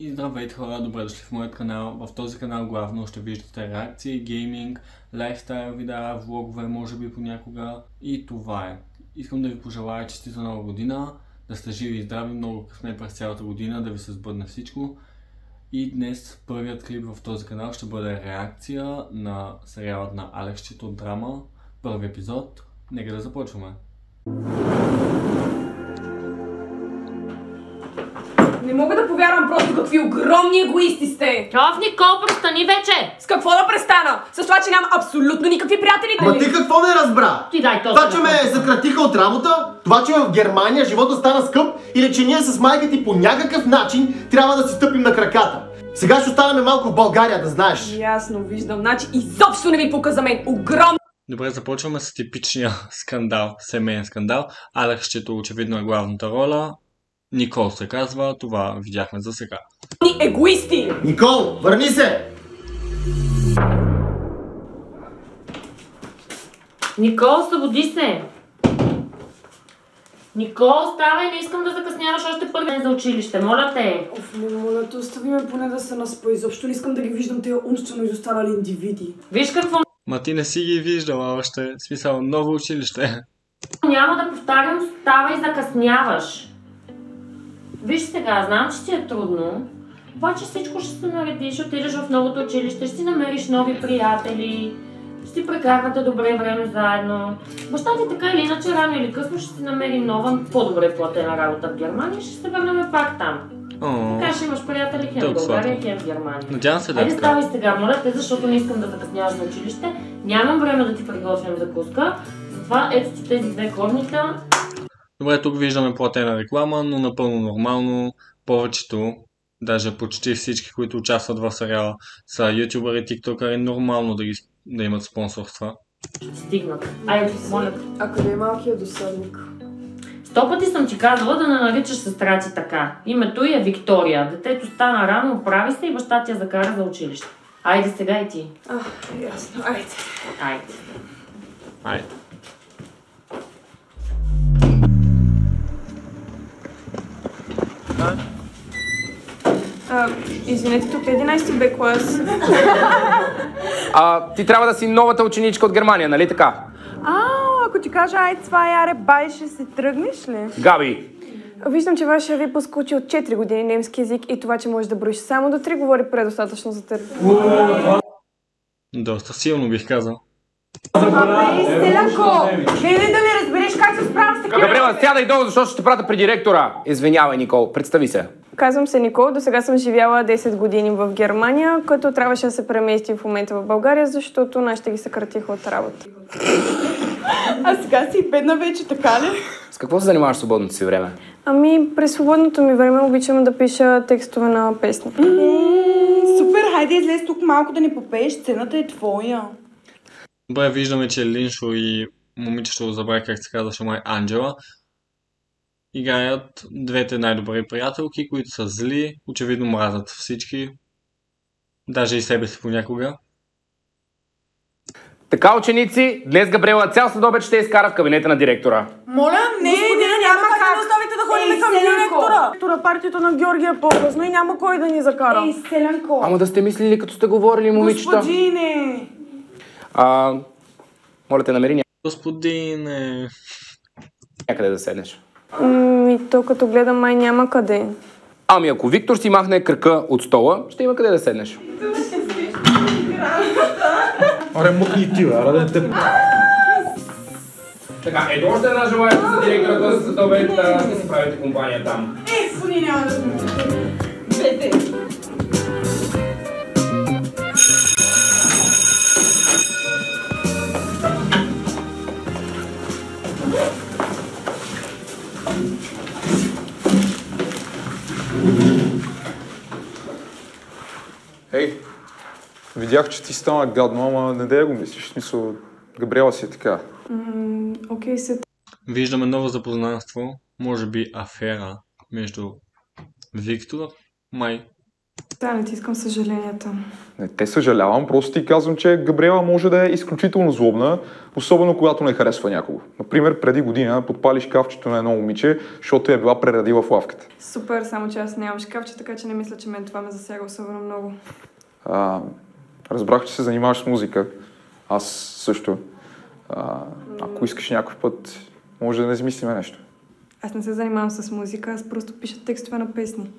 И здравейте хора, добре дошли в моят канал. В този канал главно ще виждате реакции, гейминг, лайфстайл видеа, влогове, може би понякога. И това е. Искам да ви пожелая честита нова година, да сте живи и здрави, много късмет през цялата година, да ви се сбъдне всичко. И днес първият клип в този канал ще бъде реакция на сериалът на Алексчето драма, първи епизод. Нека да започваме. Не мога да повярвам просто какви огромни егоисти сте! Оф, Никол, престани вече! С какво да престана? С това, че нямам абсолютно никакви приятели, Ма ти какво не разбра? Ти дай това, че ме съкратиха от работа? Това, че в Германия живота стана скъп? Или че ние с майка ти по някакъв начин трябва да си стъпим на краката? Сега ще останем малко в България, да знаеш. Ясно, виждам. Значи изобщо не ви пука за мен. Огромни! Добре, започваме с типичния скандал, семейен скандал. Алексчето очевидно е главната роля. Никол се казва, това видяхме за сега. Егоисти! Никол, върни се! Никол, събуди се! Никол, ставай, не искам да закъсняваш още първи ден за училище, моля те! Оф, не моля те, остави ме поне да се наспа. Изобщо не искам да ги виждам тези умствено изостанали индивиди. Виж какво... Ма ти не си ги виждала още, в смисъл ново училище. Няма да повтарям, ставай, закъсняваш. Виж сега, знам, че ти е трудно, обаче всичко ще се нареди, ще отидеш в новото училище, ще си намериш нови приятели, ще си прекарвате добре време заедно. Баща ти така или иначе рано или късно ще си намери нова, по-добре платена работа в Германия и ще се върнем пак там. Така ще имаш приятели хем в България, хем в Германия. Надявам се да е така. Ставай сега, моля те, защото не искам да закъсняваш за училище. Нямам време да ти приготвям закуска, затова ето ти тези две ходника. Добре, тук виждаме платена реклама, но напълно нормално. Повечето, даже почти всички, които участват в сериала, са ютубъри, тиктокъри, нормално да имат спонсорства. Ще стигнат. Айде, моля. А къде е малкият досадник? 100 пъти съм ти казала да не наричаш сестра си така. Името й е Виктория. Детето стана рано, оправи се и баща ти я закара за училище. Айде сега и ти. Ясно, айде. Айде. Извинете, тук е 11 Б клас. Ти трябва да си новата ученичка от Германия, нали така? Ако ти кажа ай това яре, бай, ще се тръгнеш ли? Габи! Виждам, че вашия випуск учи от 4 години немски език и това, че можеш да броиш само до 3, говори предостатъчно за теб. Доста силно бих казал. Стеляко! Не да не разбереш как се справям с такива... Габриела, сядай долу, защото ще те пратя при директора. Извинявай, Никол, представи се. Казвам се Никол, до сега съм живяла 10 години в Германия, като трябваше да се премести в момента в България, защото нашите ги съкратиха от работа. А сега си бедна вече, така ли? С какво се занимаваш в свободното си време? През свободното ми време обичам да пиша текстове на песни. Супер, хайде излез тук малко да ни попееш, сцената е твоя. Добре, виждаме, че Линшо и момичето, забравих как се казваше май Анджела, играят двете най-добри приятелки, които са зли, очевидно мразят всички, даже и себе си понякога. Така, ученици, днес Габриела цял следобед ще изкара в кабинета на директора. Моля, не, няма как да оставите да ходим към директора. Партията на Георгия е по-късно и няма кой да ни закара. Селенко. Ама да сте мислили, като сте говорили, момичета. Господине! Моля те, намери Господине! някъде да седнеш. То като гледам май няма къде. Ако Виктор си махне кръка от стола, ще има къде да седнеш. Аре, мъкни ти, бе, да те... Така, ето още една желанието за директора, този следобед ще си правите компания там. Поне няма да сме. Двете. Ей, видях, че ти стана гадно, ама не да я го мислиш. В смисъл, Габриела си е така. Окей, Виждаме ново запознанство, може би афера между Виктор, май Сега не ти искам съжаленията. Не те съжалявам, просто ти казвам, че Габриела може да е изключително злобна, особено когато не харесва някого. Например, преди година подпали шкафчето на едно момиче, защото я била прередила в лавката. Супер, само че аз нямам шкафче, така че не мисля, че мен това ме засяга особено много. Разбрах, че се занимаваш с музика. Аз също. Ако искаш някой път, може да не измислиме нещо. Аз не се занимавам с музика, аз просто пиша текстове на песни.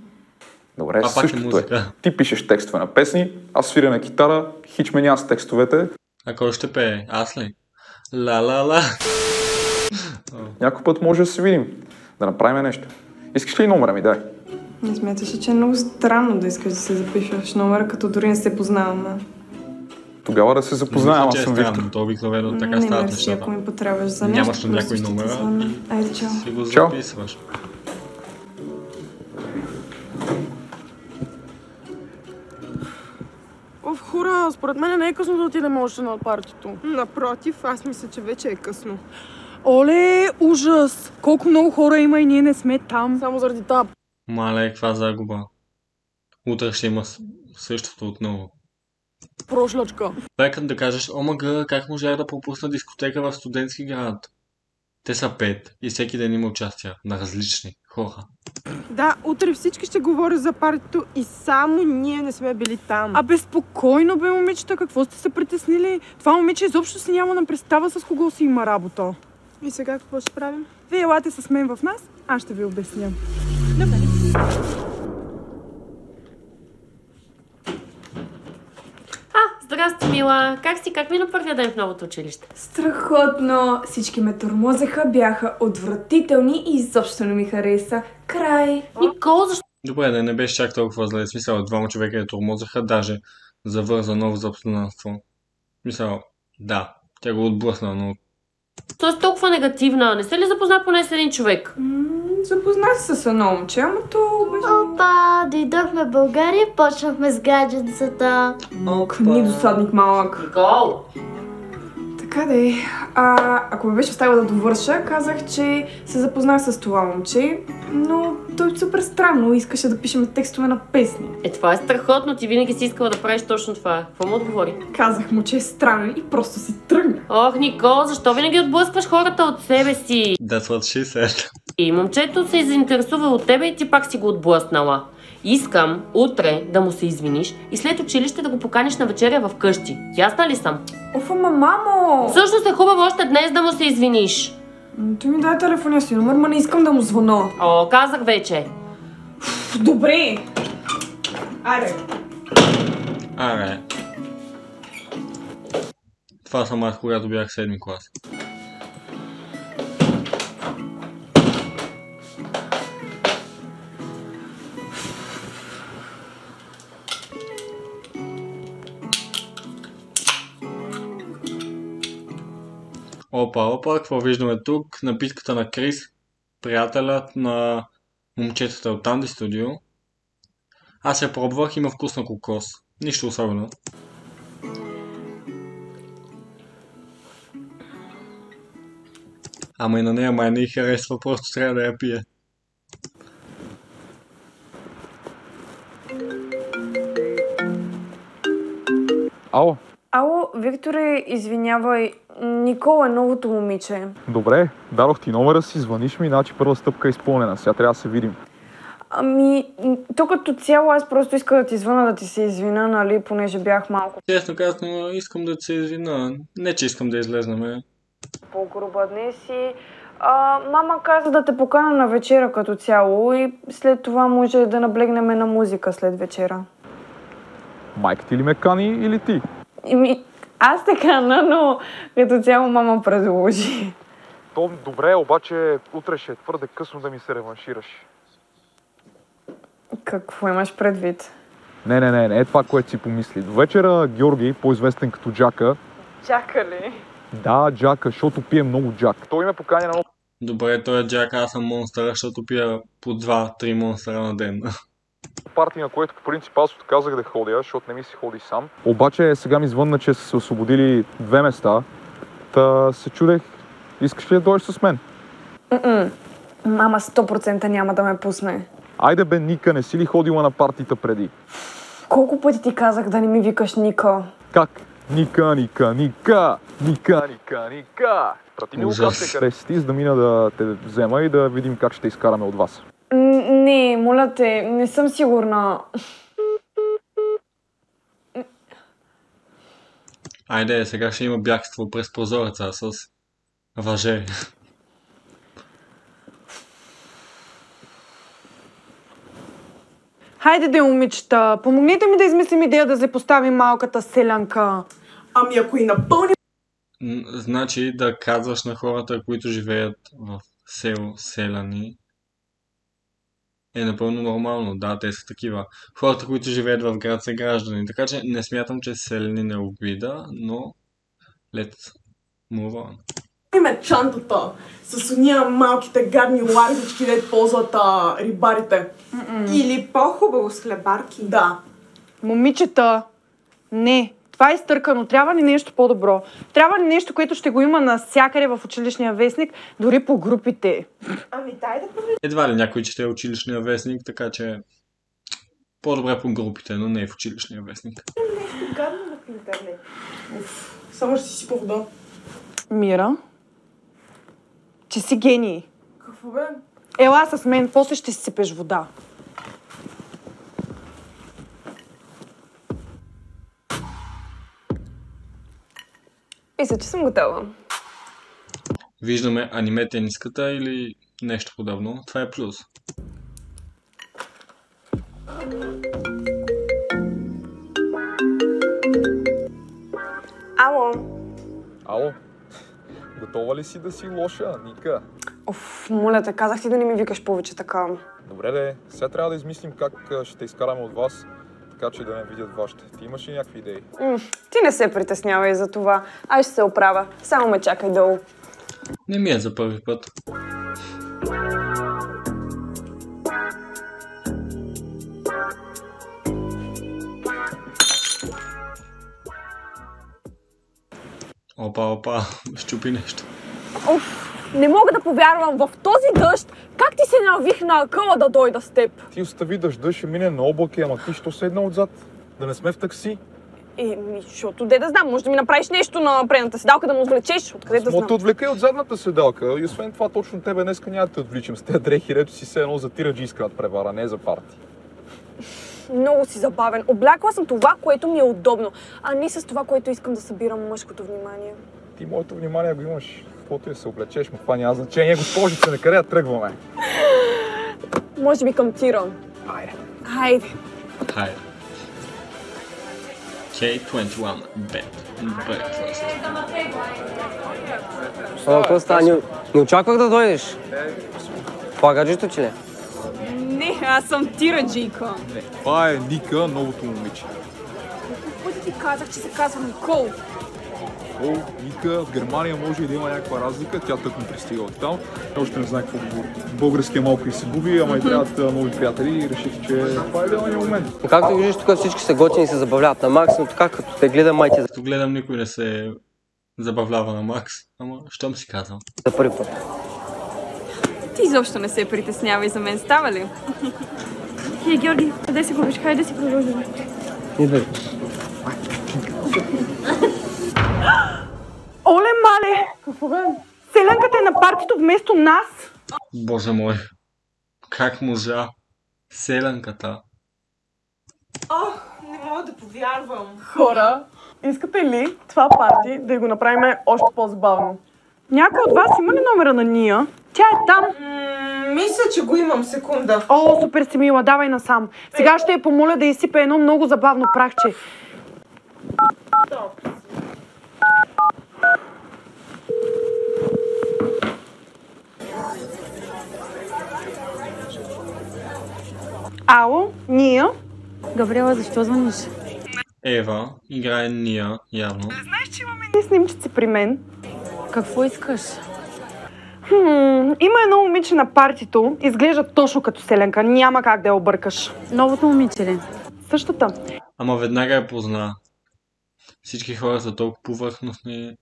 Добре, същото е. Ти пишеш текстове на песни, аз свиря на китара, хич меня с текстовете. А кой ще пее? Аз ли? Ла-ла-ла. Някой път може да се видим, да направим нещо. Искаш ли номера ми? Дай. Не смяташ ли, че е много странно да искаш да се запишеш номера, като дори не се познаваме? Тогава да се запознаем, аз съм Виктор. То обикновено така стават нещата. Ако ми потребваш за нещо, нямаш на някой номера и айде, чао. си го записваш. Хора, според мен не е късно да отидем още на партито. Напротив, аз мисля, че вече е късно. Оле, ужас! Колко много хора има и ние не сме там. Само заради таб. Мале, каква загуба. Утре ще има същото отново. Прошлачка. Пекът да кажеш, омага, как можах да пропусна дискотека в студентски град? Те са 5 и всеки ден има участия на различни хора. Да, утре всички ще говорят за партито и само ние не сме били там. Абе, спокойно бе, момичета, какво сте се притеснили? Това момиче изобщо си няма на представа с кого си има работа. И сега какво ще правим? Вие елате с мен в нас, аз ще ви обясня. Добре. Здрасти, мила! Как си? Как мина първия ден в новото училище? Страхотно! Всички ме тормозеха, бяха отвратителни и изобщо не ми хареса. Край! Никол, защо? Добре, не беше чак толкова зле. Смисъл, двама човека я тормозаха, даже завърза ново запознанство. Смисъл, да, тя го отблъсна, но... Той е толкова негативна. Не се ли запозна поне с един човек? Запознах се с едно момче, ама то беше... Опа, дойдохме в България и почнахме с гаджетцата. Ни досадник малък. Никол! Така да е. Ако ме беше оставила да довърша, казах, че се запознах с това момче, но той е супер странно, искаше да пишем текстове на песни. Това е страхотно, ти винаги си искала да правиш точно това. Какво му отговори? Казах му, че е странен и просто си тръгна. Ох, Никол, защо винаги отблъскваш хората от себе си? That's what she said. И момчето се заинтересува от тебе и ти пак си го отблъснала. Искам утре да му се извиниш и след училище да го поканиш на вечеря в къщи. Ясна ли съм? Ама мамо! Всъщност е хубаво още днес да му се извиниш. Той ми дай телефония си номер, ма не искам да му звъна. О, казах вече. Добре! Аре! Аре. Това съм аз, когато бях в 7 клас. Опа, какво виждаме тук? Напитката на Крис, приятелят на момчетата от Танди Студио. Аз я пробвах, има вкус на кокос. Нищо особено. Ама и на нея май не й харесва, просто трябва да я пие. Ало? Ало, Викторе, извинявай, Никола е новото момиче. Добре, дадох ти номера си, звъниш ми, значи първа стъпка е изпълнена. Сега трябва да се видим. Ами, то като цяло аз просто искам да ти звъна да ти се извина, нали, понеже бях малко Честно казано, искам да ти се извина. Не, че искам да излезнаме. по-груба днес и мама каза да те покана на вечера като цяло и след това може да наблегнем на музика след вечера. Майка ти ли ме кани или ти? Аз те кана, но като цяло мама предложи. То добре, обаче утре ще е твърде късно да ми се реваншираш. Какво имаш предвид? Не е това, което си помисли. До вечера Георги, по-известен като Джака... Джака ли? Да, Джака, защото пие много Джак. Той ме поканя на... Добре, той е Джак, аз съм монстър, защото пия по 2-3 монстъра на ден. Партия, на което по принцип аз отказах да ходя, защото не ми се ходи сам. Обаче сега ми звънна, че са се освободили 2 места. Та се чудех, искаш ли да дойдеш с мен? Мама 100% няма да ме пусне. Айде бе, Ника, не си ли ходила на партията преди? Колко пъти ти казах да не ми викаш Ника? Как? Ника, Ника, Ника! Ника, Ника, Ника! Прати ми го как те хареси ти, за да мина да те взема и да видим как ще изкараме от вас. Не, моля те, не съм сигурна. Айде, сега ще има бягство през прозореца с въже. Хайде де, момичета, помогнете ми да измислим идея да се постави малката селянка. Ами ако и напълни... Значи да казваш на хората, които живеят в село, селяни, е напълно нормално. Да, те са такива. Хората, които живеят в град, са граждани. Така че не смятам, че селянин е обида, но let's move on. Име чантата с уния малките гадни ларвички, де ползват рибарите. Или по-хубаво с хлебарки. Да. Момичета, не. Това е изтъркано. Трябва ли нещо по-добро? Трябва ли нещо, което ще го има навсякъде в училищния вестник, дори по групите? Ами дай да проверим. Едва ли някой чете училищния вестник, така че по-добре по групите, но не в училищния вестник. Нещо гадно в интернет. Само ще си сипа вода. Мира, че си гений. Какво бе? Ела с мен, после ще си сипеш вода. Мисля, че съм готова. Виждаме аниме тениската или нещо подобно. Това е плюс. Ало. Ало? Готова ли си да си лоша, Ника? Оф, моля те, казах ти да не ми викаш повече така. Добре, де. Сега трябва да измислим как ще те изкараме от вас, така че да не видят вашите. Ти имаш ли някакви идеи? Ти не се притеснявай за това. Аз ще се оправя. Само ме чакай долу. Не ми е за първи път. Опа, щупи нещо. Оф, не мога да повярвам в този дъжд. Как ти се навих на акъла да дойда с теб? Ти остави дъжда, ще мине на облаки, ама ти що седна отзад? Да не сме в такси? Защото де да знам, може да ми направиш нещо на предната седалка, да ме отвлечеш. Откъде да знам? Мога те отвлека и от задната седалка. И освен това, точно тебе днеска няма да те отвличам с тези дрехи, рето си се едно за тираджийска надпревара, не за парти. Много си забавен. Облякла съм това, което ми е удобно, а не с това, което искам да събирам мъжкото внимание. Ти моето внимание го имаш. Каквото и да се облечеш, но това няма значение. Госпожице, на къде я тръгваме? Може би към Тира. Хайде. Хайде. Хайде. K21 Bed Breakfast. Какво става? Не очаквах да дойдеш. Плагаджито, че ли? Не, аз съм тираджийка. Това е Ника, новото момиче. Колко пъти ти казах, че се казва Никол? О, Ника, в Германия може и да има някаква разлика, тя тъкмо пристига от там. Още не знае какво говори. Българския малко и се губи, ама и трябват нови приятели и реших, че това е идеалният момент. Както виждаш, тук всички са готини и се забавляват на максимум, така като те гледам майти Като гледам, никой не се забавлява на Макс, ама щом си казвам. за първи път. Ти изобщо не се притеснявай за мен, става ли? Хей, Георги, къде се губиш? Хайде да си продължим. Идвай. Оле, мале! Какво бе? Селянката е на партито вместо нас. Боже мой, как можа селянката? Не мога да повярвам. Хора, искате ли това парти да го направим още по-забавно? Някой от вас има ли номера на Ния? Тя е там. Мисля, че го имам. Секунда. О, супер си мила, давай насам. Сега ще я помоля да изсипе едно много забавно прахче. Ало, Ния? Габриела, защо звъниш? Ева играе Ния, явно. Знаеш, че имаме едни снимчици при мен. Какво искаш? Има едно момиче на партито, изглежда точно като селянка, няма как да я объркаш. Новото момиче ли? Същата. Ама веднага я позна. Всички хора са толкова повърхностни.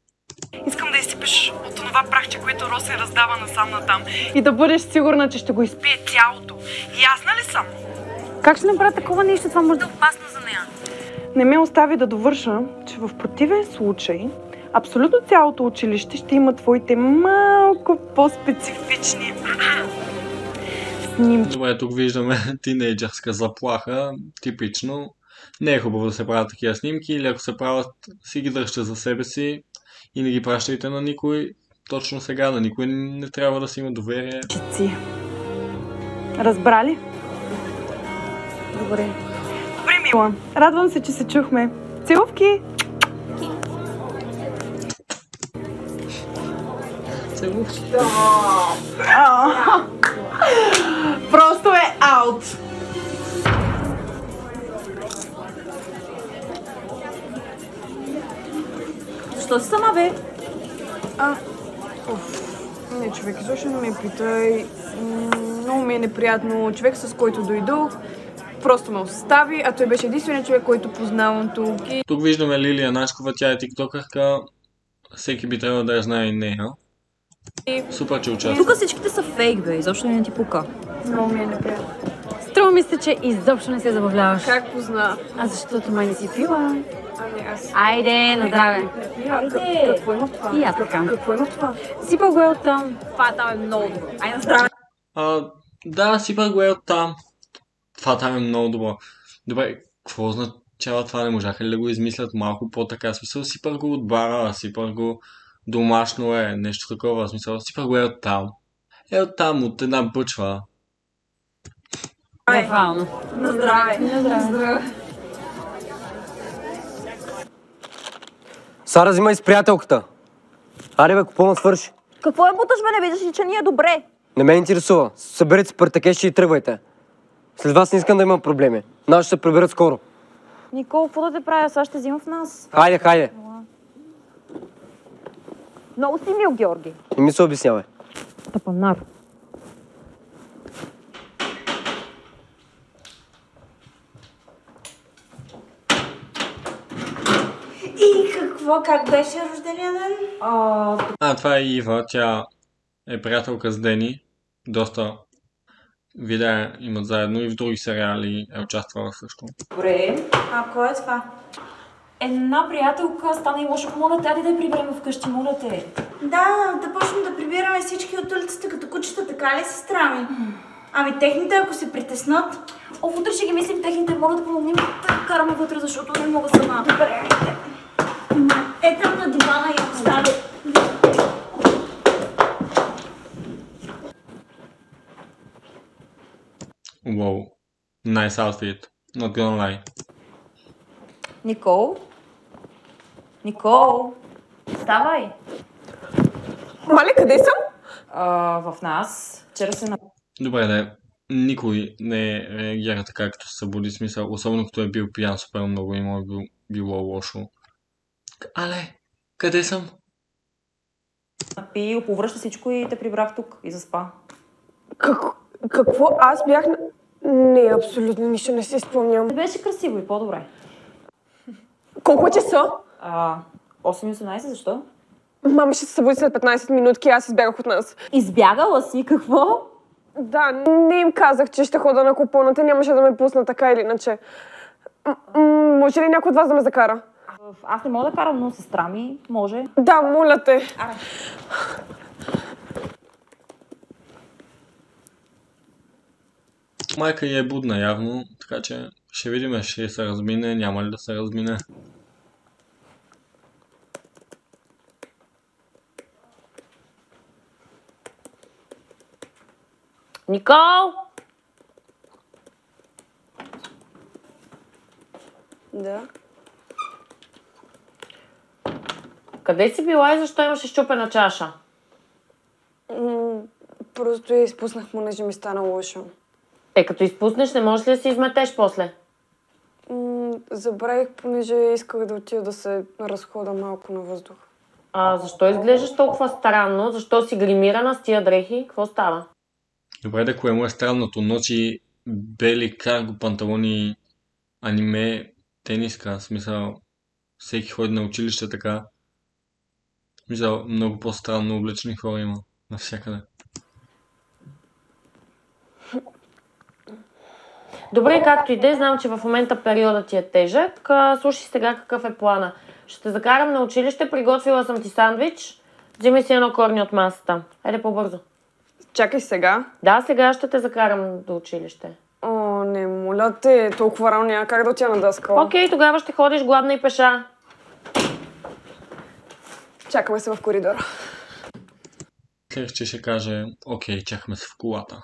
Искам да изсипеш от това прахче, което Росен раздава насам натам. И да бъдеш сигурна, че ще го изпие цялото. Ясна ли съм? Как ще направя такова нещо? Това може да е опасно за нея. Не ме остави да довърша, че в противен случай абсолютно цялото училище ще има твоите малко по-специфични снимки. Добре, тук виждаме тинейджърска заплаха, типично. Не е хубаво да се правят такива снимки, или ако се правят, си ги дръжте за себе си и не ги пращайте на никой. Точно сега на никой не трябва да си има доверие. Разбрали? Добре. Добре, мила. Радвам се, че се чухме. Целувки! Целувки. Просто е аут! Защо си сама, бе? Не, човек, изобщо не ме питай. Много ми е неприятно. Човек, с който дойдох, просто ме остави, а той беше единственият човек, който познавам тук. Тук виждаме Лилия Начкова, тя е тиктокърка. Всеки би трябвало да я знае и нея. Супер, че участва. Тук всичките са фейк, бе. Изобщо не ти пука. Много ми е неприятно. Струва ми се, че изобщо не се забавляваш. Как позна? А защото май не си пила. Аз... Айде, на здраве. Айде! Какво има в това? И аз така. Какво има в това? Сипа го е оттам. Това там е много добро. Айде, на здраве. Да, сипа го е оттам. Това там е много добро. Добре, какво означава това? Не можаха ли да го измислят малко по-така? Смисъл, сипа го от бара, сипа го домашно е, нещо такова. Смисъл, сипа го е оттам. Е оттам, от една бъчва. Буквално. На здраве. На здраве. Сара, взимай с приятелката. Аре бе, купона свърши. Какво е буташ, бе? Не виждаш ли, че ни е добре? Не ме интересува. Съберете се партакещи и тръгвайте. След вас не искам да имам проблеми. Нас ще се приберат скоро. Никол, какво да те правя? Сега ще взима в нас. Хайде, хайде. Много си мил, Георги. Не ми се обяснявай. Тъпанар. И какво? Как беше рождения ден? Това е Ива, тя е приятелка с Дени. Доста видеа имат заедно и в други сериали е участвала също. Добре. А кой е това? Една приятелка стана и лошо. Моля те, да я приберем вкъщи, моля те. Да почнем да прибираме всички от улицата като кучета, така ли, сестра ми? Ами техните, ако се притеснат... Утре ще ги мислим техните, моля да помогнем да караме вътре, защото не мога сама. Добре. Е там на дивана и остави. Wow. Nice outfit. Not gonna lie. Никол? Никол? Ставай! Мале, къде съм? В нас. Вчера се... Добре, да. Никой не реагира така, като се събуди, смисъл. Особено като е бил пиян супер много и му е било лошо. Але, къде съм? Напи, оповръща всичко и те прибрах тук и заспа. Какво? Аз бях на... Не, абсолютно нищо не си спомням. Не беше красиво и по-добре. Колко е часа? 8:18, защо? Мама ще се събуди след 15 минутки, аз избягах от нас. Избягала си? Какво? Да, не им казах, че ще хода на купоната, нямаше да ме пусна така или иначе. Може ли някой от вас да ме закара? Аз не мога да карам, но сестра ми може. Да, моля те. Майка ѝ е будна явно, така че ще видим, ще се размине, няма ли да се размине. Никол! Да. Къде си била и защо имаше счупена чаша? Просто я изпуснах, понеже ми стана лошо. Като изпуснеш, не можеш ли да си изметеш после? Забравих, понеже исках да отида да се разхода малко на въздух. Защо изглеждаш толкова странно? Защо си гримирана с тия дрехи? Какво става? Добре, да кое му е странното. Носи бели карго панталони, аниме, тениска. В смисъл, всеки ходи на училище така. В смисъл, много по-странно облечени хора има навсякъде. Добре, както и да е, знам, че в момента периодът ти е тежък. Слушай сега какъв е плана. Ще те закарам на училище, приготвила съм ти сандвич. Взимай си едно корни от масата. Хайде по-бързо. Чакай сега. Да, сега ще те закарам до училище. О, не, моля те, толкова рано няма как да отида на дъска. Окей, тогава ще ходиш гладна и пеша. Чакаме се в коридора. Мислех, че ще каже, окей, чакаме се в колата.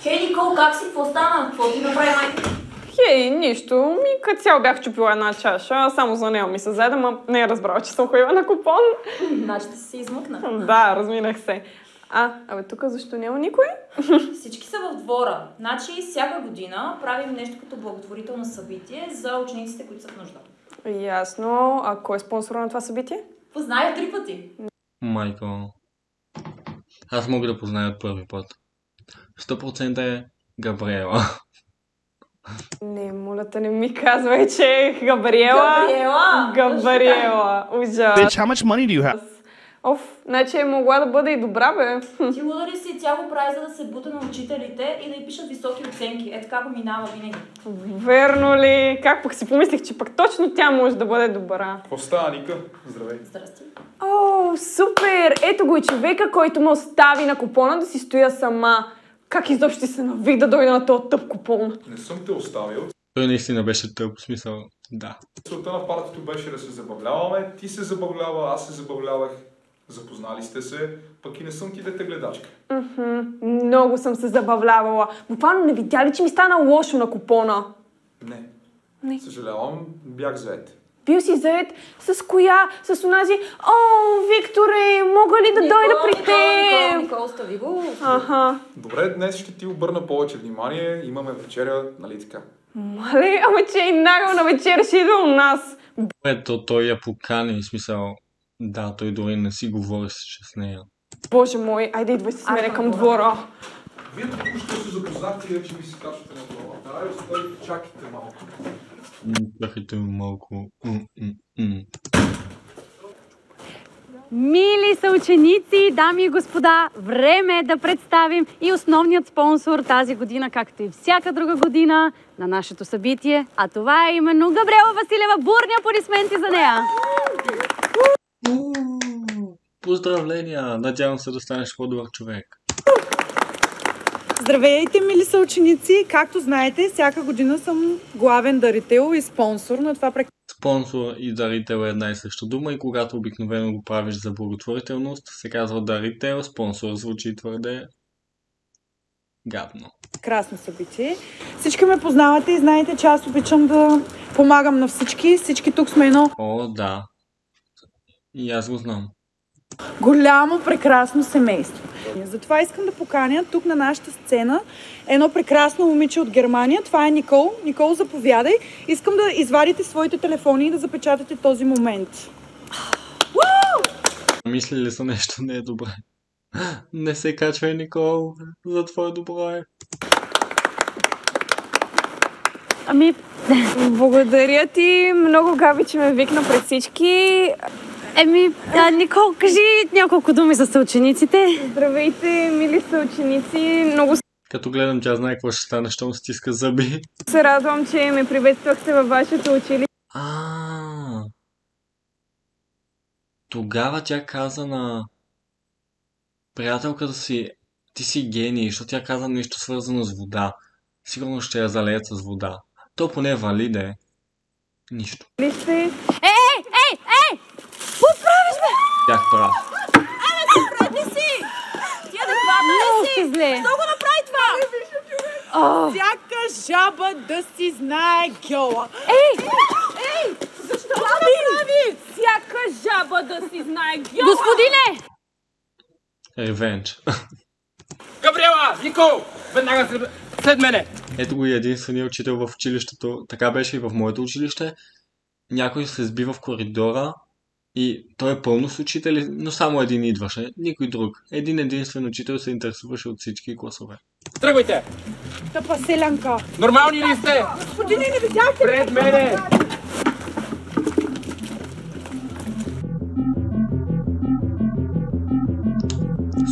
Хей, Никол, как си? Какво стана? Какво ти направи майка? Хей, нищо. Като цяло бях чупила една чаша, само за нея ми се заеда, ма не е разбрала, че съм ходила на купон. Значи ти се измъкна. Да, разминах се. Абе тук защо няма никой? Всички са в двора. Значи всяка година правим нещо като благотворително събитие за учениците, които са в нужда. Ясно. А кой е спонсор на това събитие? Познай 3 пъти. Майко, аз мога да позная от първи път. 100% е Габриела. Не, моля те, не ми казвай, че е Габриела. Габриела. Ужас. Bitch, how much money do you have? Оф, значи е могла да бъде и добра, бе. Ти луда ли си? Тя го прави, за да се бута на учителите и да й пишат високи оценки. Е така го минава винаги. Верно ли? Как пък си помислих, че пък точно тя може да бъде добра. Какво става, Ника? Здравей. Здрасти. О, супер! Ето го и човека, който ме остави на купона да си стоя сама. Как изобщо се навих да дойда на този тъп купон? Не съм те оставил. Той наистина беше тъп, в смисъл, да. Целта на партито беше да се забавляваме, ти се забавлява, аз се забавлявах. Запознали сте се, пък и не съм ти дете гледачка. Много съм се забавлявала. Буквално не видя ли, че ми стана лошо на купона? Не. Съжалявам, бях заед. Бил си заед с коя? С онази? О, Викторе, мога ли да дойда при теб? Никол, остави го. Аха. Добре, днес ще ти обърна повече внимание, имаме вечеря, нали така? Мале, ама че и нагъл на вечеря ще идва у нас. Ето, той я покани, в смисъл, да, той дори не си говори с нея. Боже мой, айде идвай с мене към двора. Вие току-що се запознахте и вече ми се качвате на глава. Айде, стой, чакайте малко. Чакайте малко. Мили съученици, дами и господа, време е да представим и основният спонсор тази година, както и всяка друга година на нашето събитие, а това е именно Габриела Василева. Бурни аплодисменти за нея! Поздравления! Надявам се да станеш по-добър човек. Здравейте, мили съученици! Както знаете, всяка година съм главен дарител и спонсор на това прекрасно. Спонсор и дарител е една и съща дума и когато обикновено го правиш за благотворителност, се казва дарител, спонсор звучи твърде гадно. Прекрасно събитие. Всички ме познавате и знаете, че аз обичам да помагам на всички. Всички тук сме едно. О, да. И аз го знам. Голямо, прекрасно семейство. Затова искам да поканя тук на нашата сцена едно прекрасно момиче от Германия. Това е Никол. Никол, заповядай. Искам да извадите своите телефони и да запечатате този момент. Мислили са нещо не е добре. Не се качвай, Никол. За твое добро е. Ами, благодаря ти. Много, Габи, че ме викна пред всички. Никол, кажи няколко думи за съучениците. Здравейте, мили съученици. Много Като гледам, тя знае какво ще стане, щом стиска зъби. се радвам, че ме приветствахте във вашето училище. Тогава тя каза на приятелката си, ти си гений, защото тя каза нещо свързано с вода. Сигурно ще я залеят с вода. То поне вали да е. Нищо. Ей! Поправиш ме! Бях прав. Поправи си! Ти адекватна ли си? Защо го направи това? Всяка жаба да си знае гьола. Ей! Защо го направи? Всяка жаба да си знае гьола. Господине! Ревенч. Габриела! Никол! Веднага след мене! Ето го и единствения учител в училището. Така беше и в моето училище. Някой се сбива в коридора и той е пълно с учители, но само един идваше. Никой друг. Един единствен учител се интересуваше от всички класове. Тръгвайте! Тъпа селянка. Нормални ли сте? Господине, не видяхте ли? Пред мене!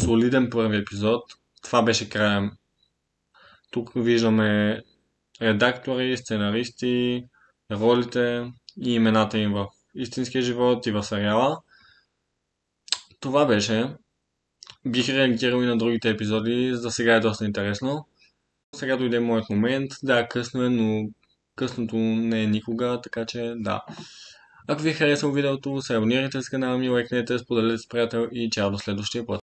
Солиден първи епизод. това беше края. Тук виждаме редактори, сценаристи, ролите и имената им в истинския живот и в сериала. Това беше. Бих реагирал и на другите епизоди, за сега е доста интересно. Сега дойде моят момент. Да, късно е, но късното не е никога, така че да. Ако ви е харесало видеото, се абонирайте с канала ми, лайкнете, споделете с приятел и чао до следващия път.